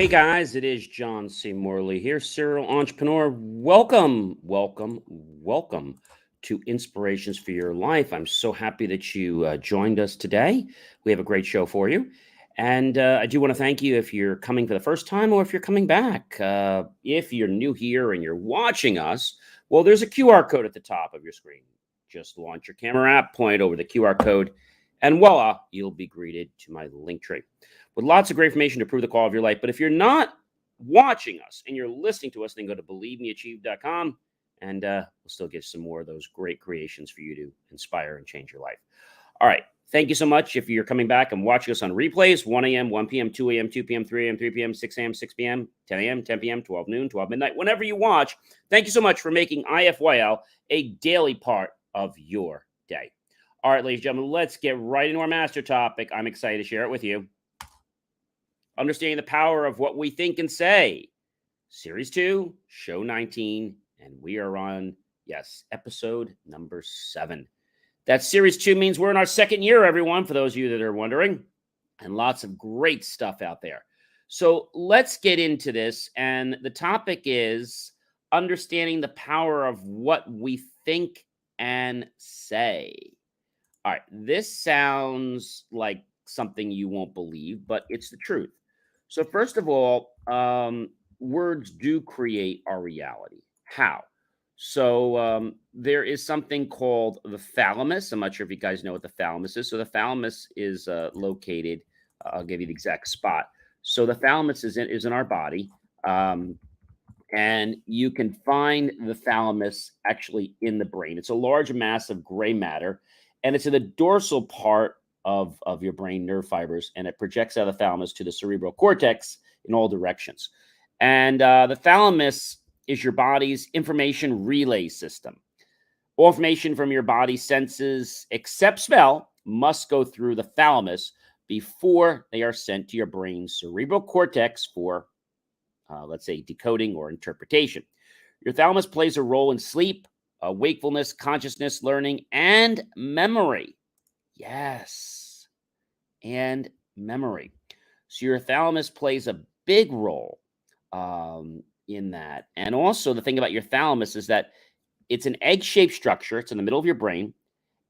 Hey guys, it is John C. Morley here, serial entrepreneur. Welcome to Inspirations for Your Life. I'm so happy that you joined us today. We have a great show for you. And I do want to thank you if you're coming for the first time or if you're coming back. If you're new here and you're watching us, well, there's a QR code at the top of your screen. Just launch your camera app, point over the QR code, and voila, you'll be greeted to my link tree with lots of great information to improve the quality of your life. But if you're not watching us and you're listening to us, then go to believemeachieve.com and we'll still get some more of those great creations for you to inspire and change your life. All right. Thank you so much. If you're coming back and watching us on replays, 1 a.m., 1 p.m., 2 a.m., 2 p.m., 3 a.m., 3 p.m., 6 a.m., 6 p.m., 10 a.m., 10 p.m., 12 noon, 12 midnight, whenever you watch, thank you so much for making IFYL a daily part of your day. All right, ladies and gentlemen, let's get right into our master topic. I'm excited to share it with you. Understanding the power of what we think and say. Series 2, Show 19, and we are on, episode number 7. That Series 2 means we're in our second year, everyone, for those of you that are wondering, and lots of great stuff out there. So let's get into this, and the topic is understanding the power of what we think and say. All right, this sounds like something you won't believe, but it's the truth. So first of all, words do create our reality. How? So there is something called the thalamus. I'm not sure if you guys know what the thalamus is. So the thalamus is located. I'll give you the exact spot. So the thalamus is in our body, and you can find the thalamus actually in the brain. It's a large mass of gray matter, and it's in the dorsal part of your brain nerve fibers, and it projects out of the thalamus to the cerebral cortex in all directions. And the thalamus is your body's information relay system. All information from your body's senses, except smell, must go through the thalamus before they are sent to your brain's cerebral cortex for, let's say, decoding or interpretation. Your thalamus plays a role in sleep, wakefulness, consciousness, learning, and memory. Yes, and memory. So your thalamus plays a big role in that. And also the thing about your thalamus is that it's an egg-shaped structure. It's in the middle of your brain.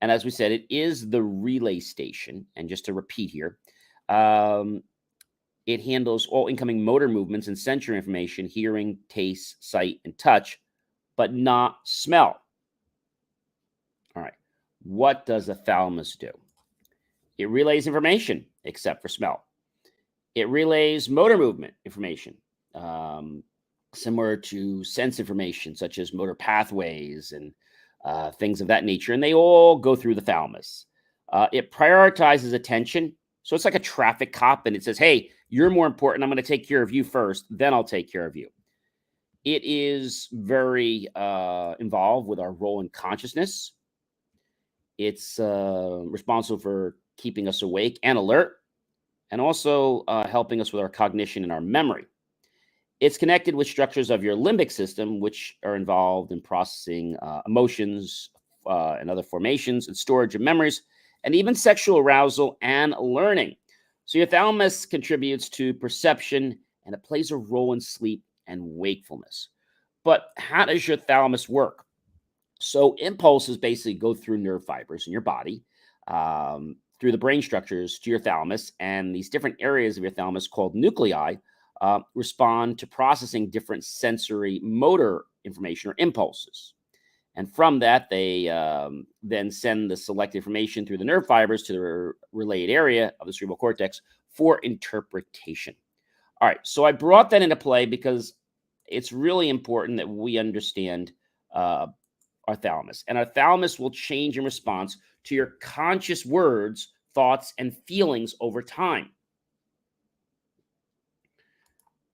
And as we said, it is the relay station. And just to repeat here, it handles all incoming motor movements and sensory information, hearing, taste, sight, and touch, but not smell. All right. What does the thalamus do? It relays information, except for smell. It relays motor movement information, similar to sense information, such as motor pathways and things of that nature. And they all go through the thalamus. It prioritizes attention. So it's like a traffic cop, and it says, hey, you're more important. I'm going to take care of you first, then I'll take care of you. It is very involved with our role in consciousness. It's responsible for keeping us awake and alert, and also helping us with our cognition and our memory. It's connected with structures of your limbic system, which are involved in processing emotions and other formations and storage of memories, and even sexual arousal and learning. So your thalamus contributes to perception, and it plays a role in sleep and wakefulness. But how does your thalamus work? So impulses basically go through nerve fibers in your body, through the brain structures to your thalamus, and these different areas of your thalamus called nuclei respond to processing different sensory motor information or impulses. And from that, they then send the select information through the nerve fibers to the relayed area of the cerebral cortex for interpretation. All right, so I brought that into play because it's really important that we understand our thalamus. And our thalamus will change in response to your conscious words, thoughts, and feelings over time.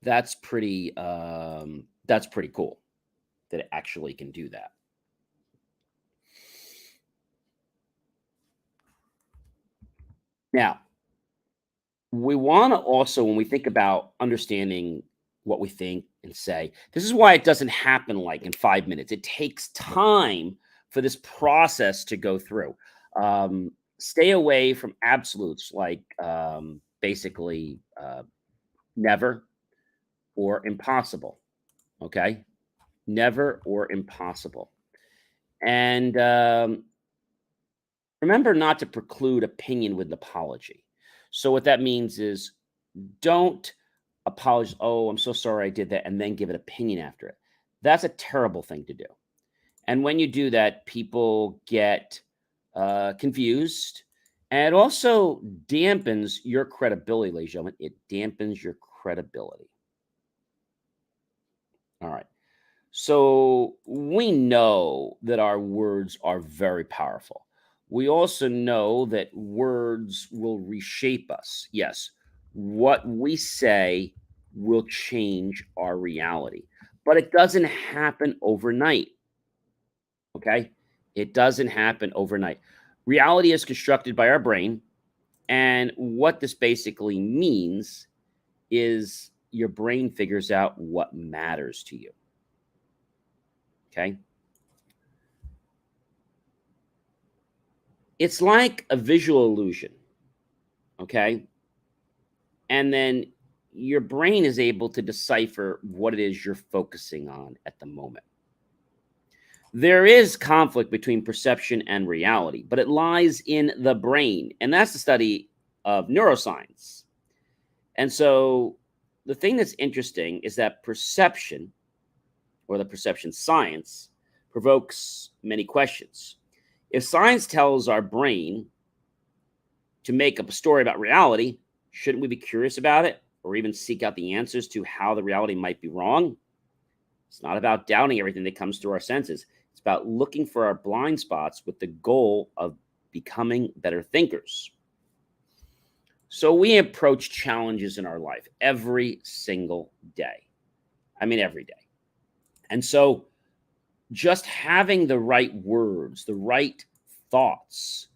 That's pretty cool that it actually can do that. Now, we want to also, when we think about understanding what we think and say, this is why it doesn't happen like in 5 minutes. It takes time for this process to go through. Stay away from absolutes like basically never, or impossible. Okay. Never or impossible. And remember not to preclude opinion with an apology. So, what that means is don't apologize. Oh, I'm so sorry I did that. And then give an opinion after it. That's a terrible thing to do. And when you do that, people get confused. And it also dampens your credibility, ladies and gentlemen. It dampens your credibility. All right. So we know that our words are very powerful. We also know that words will reshape us. Yes, what we say will change our reality, but it doesn't happen overnight. Okay. It doesn't happen overnight. Reality is constructed by our brain. And what this basically means is your brain figures out what matters to you. Okay. It's like a visual illusion, okay? And then your brain is able to decipher what it is you're focusing on at the moment. There is conflict between perception and reality, but it lies in the brain. And that's the study of neuroscience. And so the thing that's interesting is that perception, or the perception science, provokes many questions. If science tells our brain to make up a story about reality, shouldn't we be curious about it or even seek out the answers to how the reality might be wrong? It's not about doubting everything that comes through our senses. It's about looking for our blind spots with the goal of becoming better thinkers. So we approach challenges in our life every single day. I mean, every day. And so just having the right words, the right thoughts,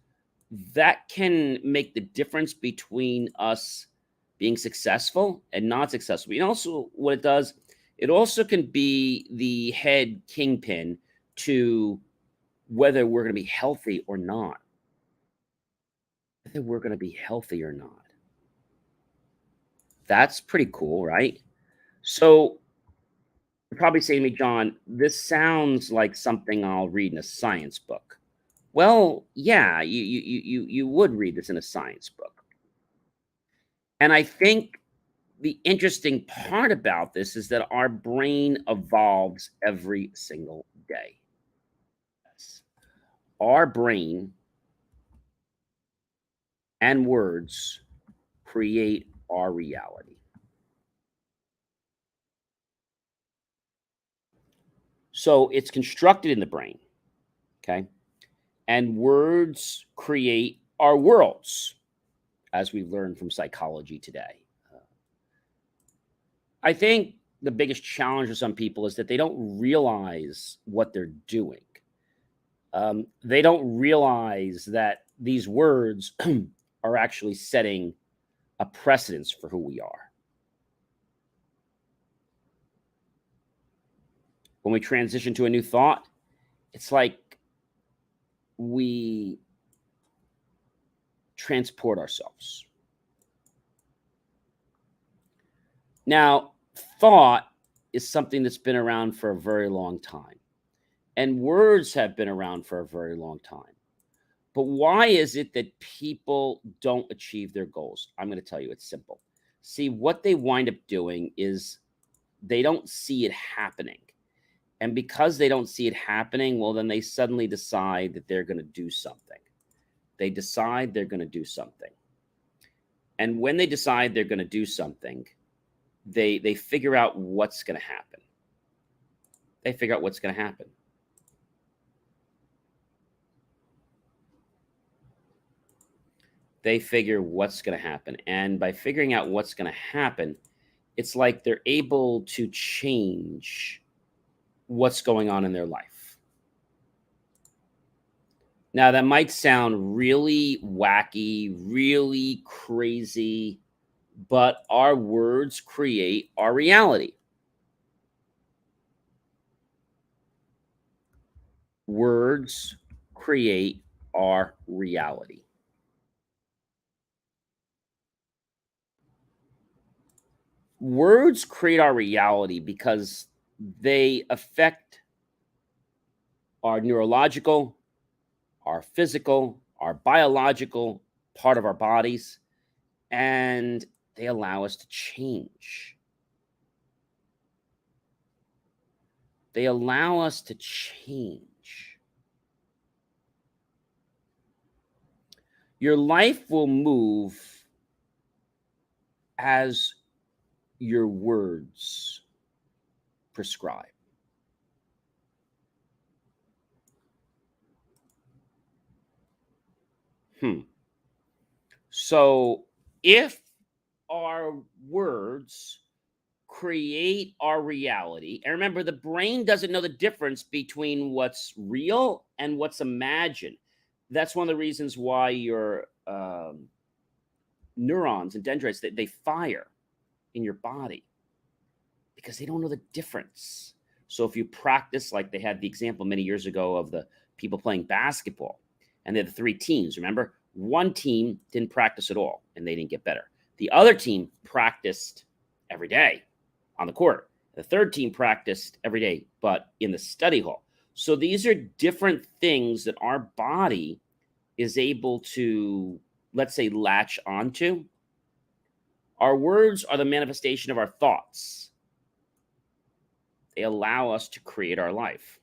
that can make the difference between us being successful and not successful. And also, what it also can be the head kingpin to whether we're going to be healthy or not. Whether we're going to be healthy or not. That's pretty cool, right? So you're probably saying to me, John, this sounds like something I'll read in a science book. Well, yeah, you would read this in a science book. And I think the interesting part about this is that our brain evolves every single day. Yes. Our brain and words create our reality. So it's constructed in the brain, okay? And words create our worlds, as we've learned from psychology today. I think the biggest challenge for some people is that they don't realize what they're doing. They don't realize that these words are actually setting a precedence for who we are. When we transition to a new thought, it's like we transport ourselves. Now, thought is something that's been around for a very long time, and words have been around for a very long time. But why is it that people don't achieve their goals? I'm going to tell you, it's simple. See, what they wind up doing is they don't see it happening. And because they don't see it happening, well, then they suddenly decide that they're going to do something. They decide they're going to do something. And when they decide they're going to do something, they figure out what's going to happen. They figure out what's going to happen. They figure what's going to happen. And by figuring out what's going to happen, it's like they're able to change what's going on in their life. Now, that might sound really wacky, really crazy, but our words create our reality. Words create our reality. Words create our reality because they affect our neurological, our physical, our biological part of our bodies, and they allow us to change. They allow us to change. Your life will move as your words prescribe. So if our words create our reality, and remember, the brain doesn't know the difference between what's real and what's imagined. That's one of the reasons why your neurons and dendrites, they fire in your body, because they don't know the difference. So if you practice, like they had the example many years ago of the people playing basketball, and they're the three teams, remember? One team didn't practice at all, and they didn't get better. The other team practiced every day on the court. The third team practiced every day, but in the study hall. So these are different things that our body is able to, let's say, latch onto. Our words are the manifestation of our thoughts. They allow us to create our life.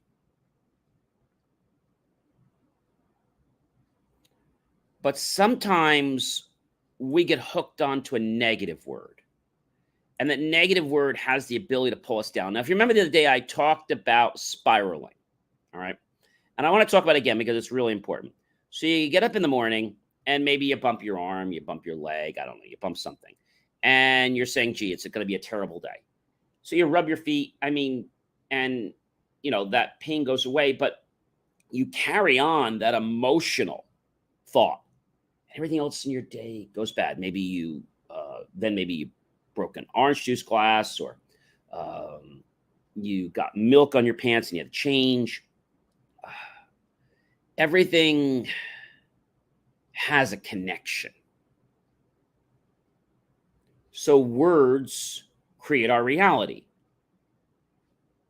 But sometimes we get hooked onto a negative word, and that negative word has the ability to pull us down. Now, if you remember the other day, I talked about spiraling, all right? And I want to talk about it again because it's really important. So you get up in the morning and maybe you bump your arm, you bump your leg, I don't know, you bump something. And you're saying, gee, it's going to be a terrible day. So you rub your feet, and that pain goes away, but you carry on that emotional thought. Everything else in your day goes bad. Maybe you broke an orange juice glass, or you got milk on your pants and you had to change. Everything has a connection. So words create our reality.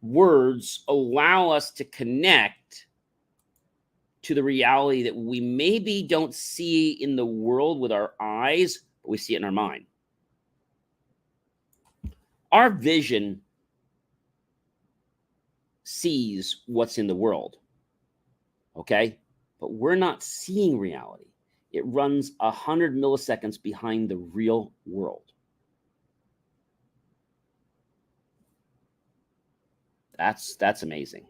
Words allow us to connect to the reality that we maybe don't see in the world with our eyes, but we see it in our mind. Our vision sees what's in the world, okay? But we're not seeing reality. It runs 100 milliseconds behind the real world. That's amazing.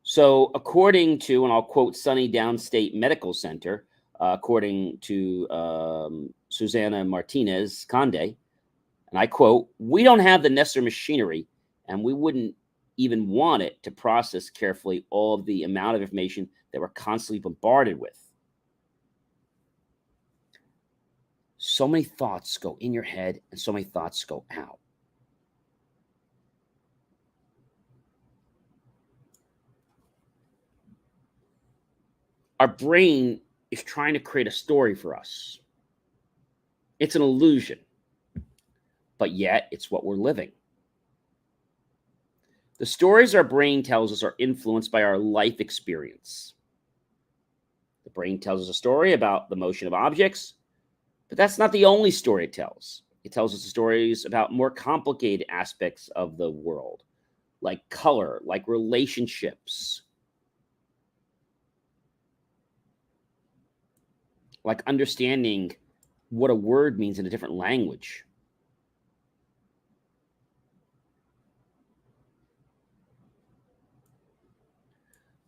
So according to, and I'll quote Sunny Downstate Medical Center, according to Susana Martinez Conde, and I quote, "We don't have the necessary machinery, and we wouldn't even want it to process carefully all of the amount of information that we're constantly bombarded with." So many thoughts go in your head, and so many thoughts go out. Our brain is trying to create a story for us. It's an illusion, but yet it's what we're living. The stories our brain tells us are influenced by our life experience. The brain tells us a story about the motion of objects, but that's not the only story it tells. It tells us stories about more complicated aspects of the world, like color, like relationships, like understanding what a word means in a different language.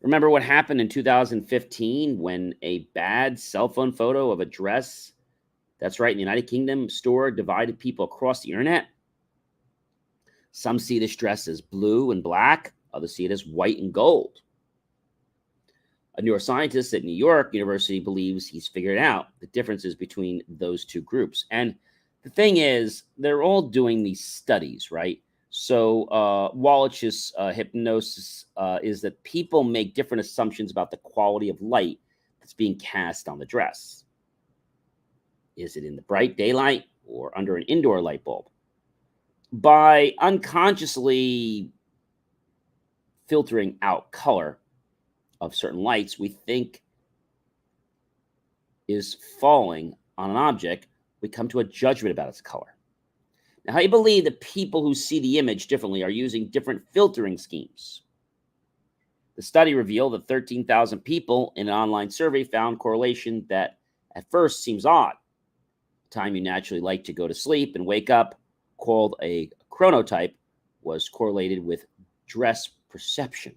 Remember what happened in 2015 when a bad cell phone photo of a dress, that's right, in the United Kingdom store, divided people across the internet? Some see this dress as blue and black, others see it as white and gold. A neuroscientist at New York University believes he's figured out the differences between those two groups. And the thing is, they're all doing these studies, right? So Wallach's hypnosis is that people make different assumptions about the quality of light that's being cast on the dress. Is it in the bright daylight or under an indoor light bulb. By unconsciously filtering out color of certain lights we think is falling on an object, we come to a judgment about its color. Now, how you believe that people who see the image differently are using different filtering schemes? The study revealed that 13,000 people in an online survey found correlation that at first seems odd. The time you naturally like to go to sleep and wake up, called a chronotype, was correlated with dress perception.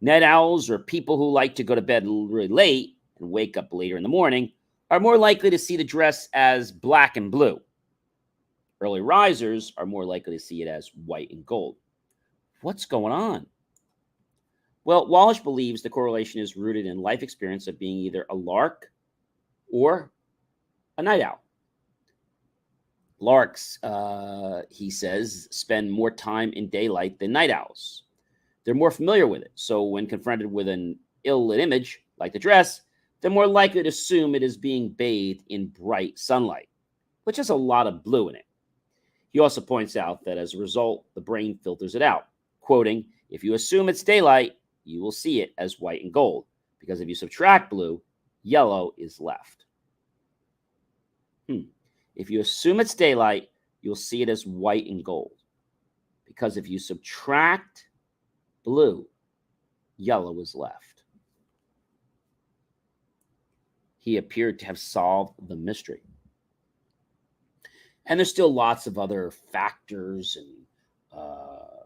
Night owls, or people who like to go to bed really late and wake up later in the morning, are more likely to see the dress as black and blue. Early risers are more likely to see it as white and gold. What's going on? Well, Walsh believes the correlation is rooted in life experience of being either a lark or a night owl. Larks, he says, spend more time in daylight than night owls. They're more familiar with it. So when confronted with an ill-lit image, like the dress, they're more likely to assume it is being bathed in bright sunlight, which has a lot of blue in it. He also points out that as a result, the brain filters it out, quoting, "If you assume it's daylight, you will see it as white and gold, because if you subtract blue, yellow is left." If you assume it's daylight, you'll see it as white and gold, because if you subtract blue, yellow is left. He appeared to have solved the mystery. And there's still lots of other factors and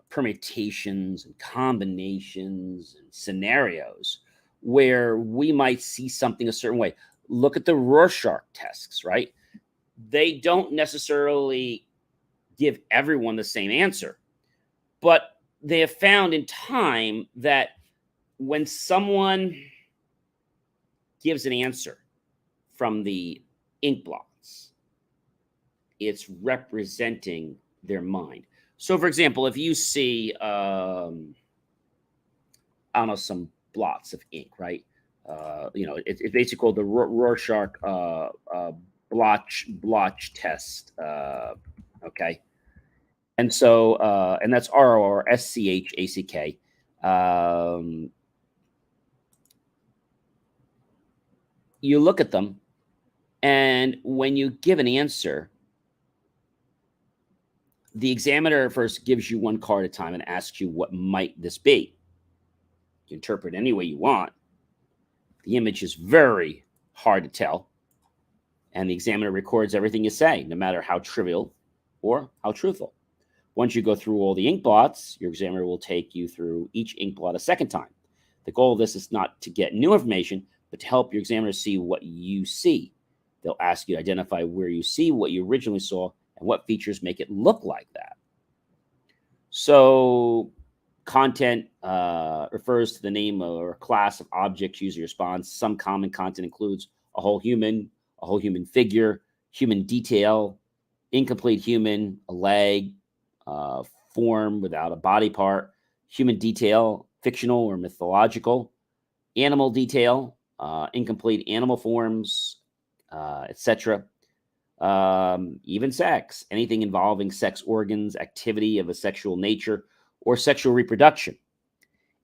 permutations and combinations and scenarios where we might see something a certain way. Look at the Rorschach tests, right? They don't necessarily give everyone the same answer, but they have found in time that when someone gives an answer from the ink blots, it's representing their mind. So, for example, if you see, I don't know, some blots of ink, right? It's basically called the Rorschach blotch test. Okay, and so and that's Rorschach. You look at them, and when you give an answer, the examiner first gives you one card at a time and asks you, what might this be? You interpret any way you want. The image is very hard to tell, and the examiner records everything you say, no matter how trivial or how truthful. Once you go through all the ink blots, your examiner will take you through each ink blot a second time. The goal of this is not to get new information, but to help your examiner see what you see. They'll ask you to identify where you see what you originally saw and what features make it look like that. So content refers to the name or class of objects user responds. Some common content includes a whole human figure, human detail, incomplete human, a leg, form without a body part, human detail, fictional or mythological, animal detail, incomplete animal forms, etc. Even sex, anything involving sex organs, activity of a sexual nature, or sexual reproduction.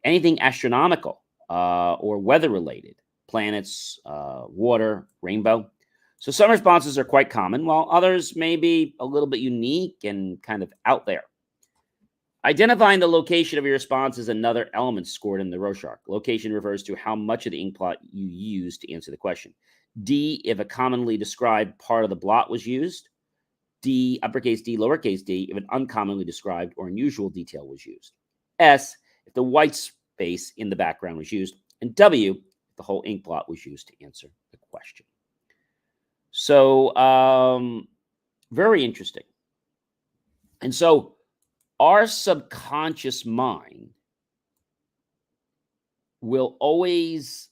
Anything astronomical or weather-related, planets, water, rainbow. So some responses are quite common, while others may be a little bit unique and kind of out there. Identifying the location of your response is another element scored in the Rorschach. Location refers to how much of the ink blot you used to answer the question. D, if a commonly described part of the blot was used. D, uppercase D, lowercase d, if an uncommonly described or unusual detail was used. S, if the white space in the background was used. And W, if the whole ink blot was used to answer the question. So, very interesting. And so, our subconscious mind will always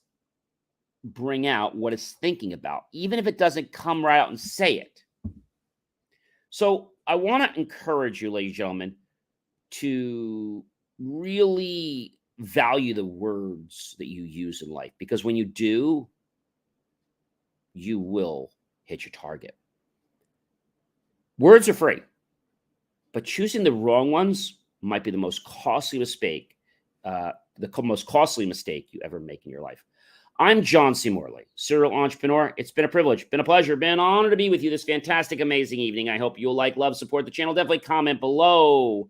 bring out what it's thinking about, even if it doesn't come right out and say it. So I want to encourage you, ladies and gentlemen, to really value the words that you use in life, because when you do, you will hit your target. Words are free, but choosing the wrong ones might be the most costly mistake, most costly mistake you ever make in your life. I'm John C. Morley, serial entrepreneur. It's been a privilege, been a pleasure, been an honor to be with you this fantastic, amazing evening. I hope you'll like, love, support the channel. Definitely comment below.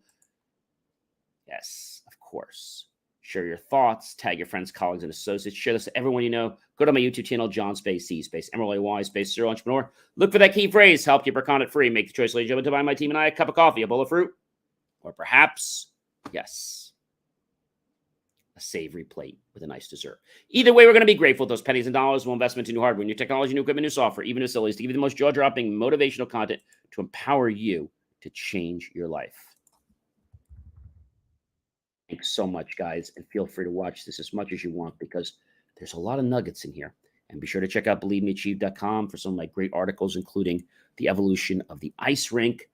Yes, of course. Share your thoughts, tag your friends, colleagues, and associates. Share this to everyone you know. Go to my YouTube channel, John Space C Space MRLAY Space Serial Entrepreneur. Look for that key phrase, help keep our content free. Make the choice, ladies and gentlemen, to buy my team and I a cup of coffee, a bowl of fruit, or perhaps, yes, a savory plate with a nice dessert. Either way, we're going to be grateful. Those pennies and dollars will investment in new hardware, new technology, new equipment, new software, even facilities to give you the most jaw-dropping motivational content to empower you to change your life. Thanks so much, guys, and feel free to watch this as much as you want because there's a lot of nuggets in here. And be sure to check out BelieveMeAchieve.com for some of my great articles, including the evolution of the ice rink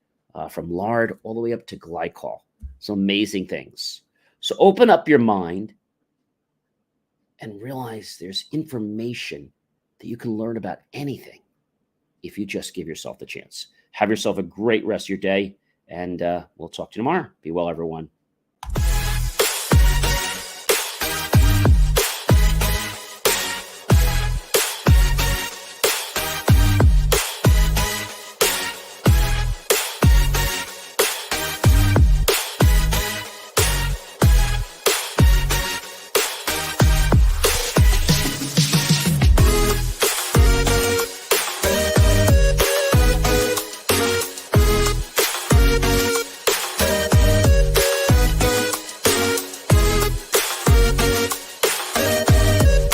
from lard all the way up to glycol. Some amazing things. So open up your mind and realize there's information that you can learn about anything if you just give yourself the chance. Have yourself a great rest of your day, and we'll talk to you tomorrow. Be well, everyone.